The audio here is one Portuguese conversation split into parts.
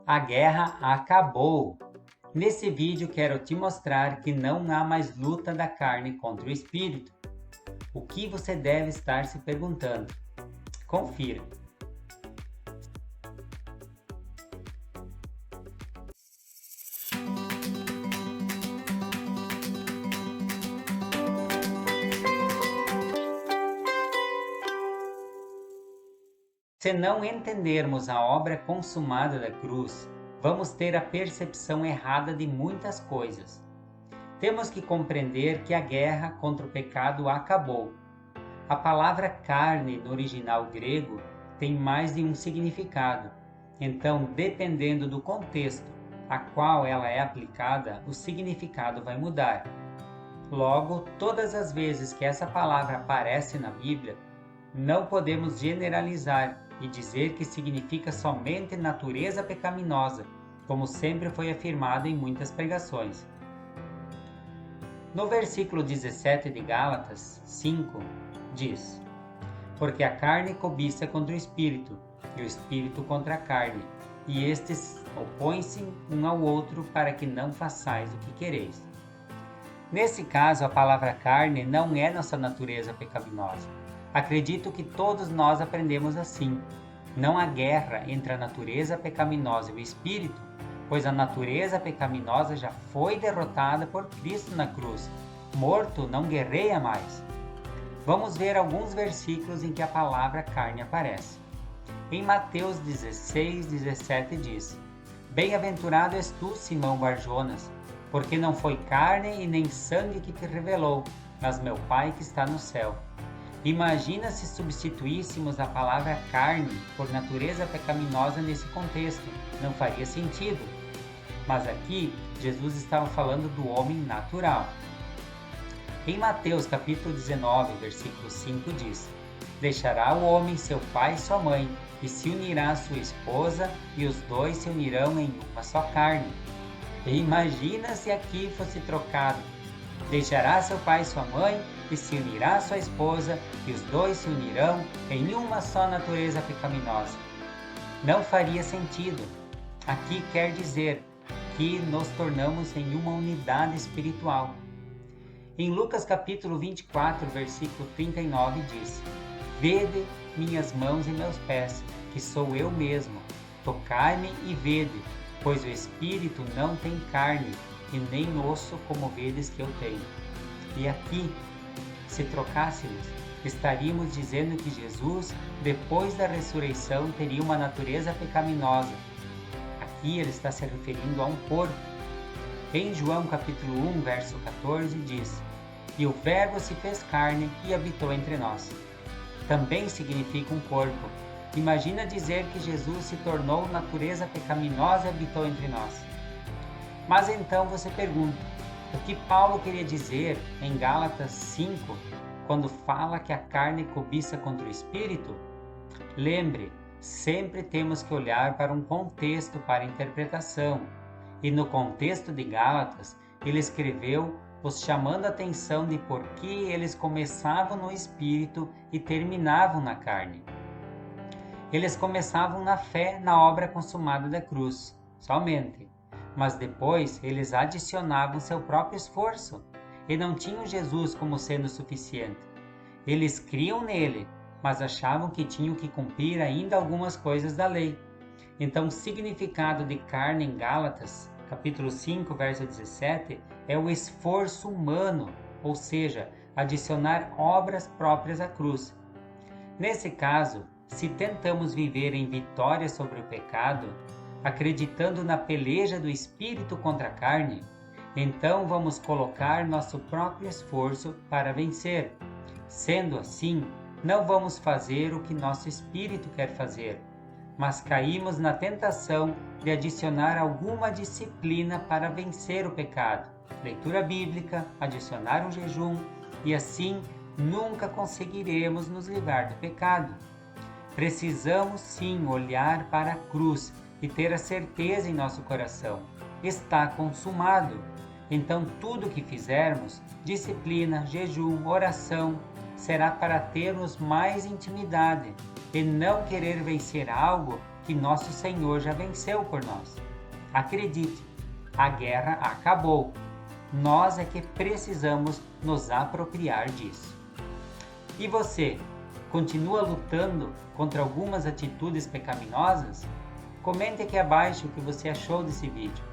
A guerra acabou! Nesse vídeo quero te mostrar que não há mais luta da carne contra o espírito. O que você deve estar se perguntando? Confira! Se não entendermos a obra consumada da cruz, vamos ter a percepção errada de muitas coisas. Temos que compreender que a guerra contra o pecado acabou. A palavra carne no original grego tem mais de um significado. Então, dependendo do contexto a qual ela é aplicada, o significado vai mudar. Logo, todas as vezes que essa palavra aparece na Bíblia, não podemos generalizar e dizer que significa somente natureza pecaminosa, como sempre foi afirmado em muitas pregações. No versículo 17 de Gálatas 5, diz: Porque a carne cobiça contra o espírito, e o espírito contra a carne, e estes opõem-se um ao outro para que não façais o que quereis. Nesse caso, a palavra carne não é nossa natureza pecaminosa. Acredito que todos nós aprendemos assim. Não há guerra entre a natureza pecaminosa e o espírito, pois a natureza pecaminosa já foi derrotada por Cristo na cruz. Morto não guerreia mais. Vamos ver alguns versículos em que a palavra carne aparece. Em Mateus 16, 17 diz: Bem-aventurado és tu, Simão Barjonas, porque não foi carne e nem sangue que te revelou, mas meu Pai que está no céu. Imagina se substituíssemos a palavra carne por natureza pecaminosa nesse contexto. Não faria sentido. Mas aqui, Jesus estava falando do homem natural. Em Mateus capítulo 19, versículo 5 diz: Deixará o homem seu pai e sua mãe, e se unirá à sua esposa, e os dois se unirão em uma só carne. E imagina se aqui fosse trocado: Deixará seu pai e sua mãe, e se unirá à sua esposa, e os dois se unirão em uma só natureza pecaminosa. Não faria sentido. Aqui quer dizer que nos tornamos em uma unidade espiritual. Em Lucas capítulo 24, versículo 39 diz: Vede minhas mãos e meus pés, que sou eu mesmo. Tocai-me e vede, pois o espírito não tem carne, e nem osso como vedes que eu tenho. E aqui, se trocássemos, estaríamos dizendo que Jesus, depois da ressurreição, teria uma natureza pecaminosa. Aqui ele está se referindo a um corpo. Em João capítulo 1, verso 14, diz: E o Verbo se fez carne e habitou entre nós. Também significa um corpo. Imagina dizer que Jesus se tornou natureza pecaminosa e habitou entre nós. Mas então você pergunta, o que Paulo queria dizer em Gálatas 5, quando fala que a carne cobiça contra o espírito? Lembre, sempre temos que olhar para um contexto para interpretação. E no contexto de Gálatas, ele escreveu os chamando a atenção de por que eles começavam no espírito e terminavam na carne. Eles começavam na fé na obra consumada da cruz, somente. Mas depois eles adicionavam seu próprio esforço e não tinham Jesus como sendo suficiente. Eles criam nele, mas achavam que tinham que cumprir ainda algumas coisas da lei. Então o significado de carne em Gálatas, capítulo 5, verso 17, é o esforço humano, ou seja, adicionar obras próprias à cruz. Nesse caso, se tentamos viver em vitória sobre o pecado, acreditando na peleja do espírito contra a carne, então vamos colocar nosso próprio esforço para vencer. Sendo assim, não vamos fazer o que nosso espírito quer fazer, mas caímos na tentação de adicionar alguma disciplina para vencer o pecado, leitura bíblica, adicionar um jejum, e assim nunca conseguiremos nos livrar do pecado. Precisamos sim olhar para a cruz e ter a certeza em nosso coração: está consumado. Então tudo o que fizermos, disciplina, jejum, oração, será para termos mais intimidade e não querer vencer algo que nosso Senhor já venceu por nós. Acredite, a guerra acabou. Nós é que precisamos nos apropriar disso. E você, continua lutando contra algumas atitudes pecaminosas? Comente aqui abaixo o que você achou desse vídeo.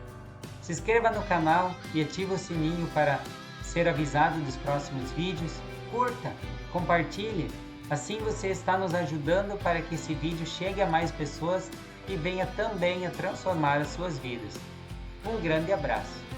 Se inscreva no canal e ative o sininho para ser avisado dos próximos vídeos. Curta, compartilhe, assim você está nos ajudando para que esse vídeo chegue a mais pessoas e venha também a transformar as suas vidas. Um grande abraço!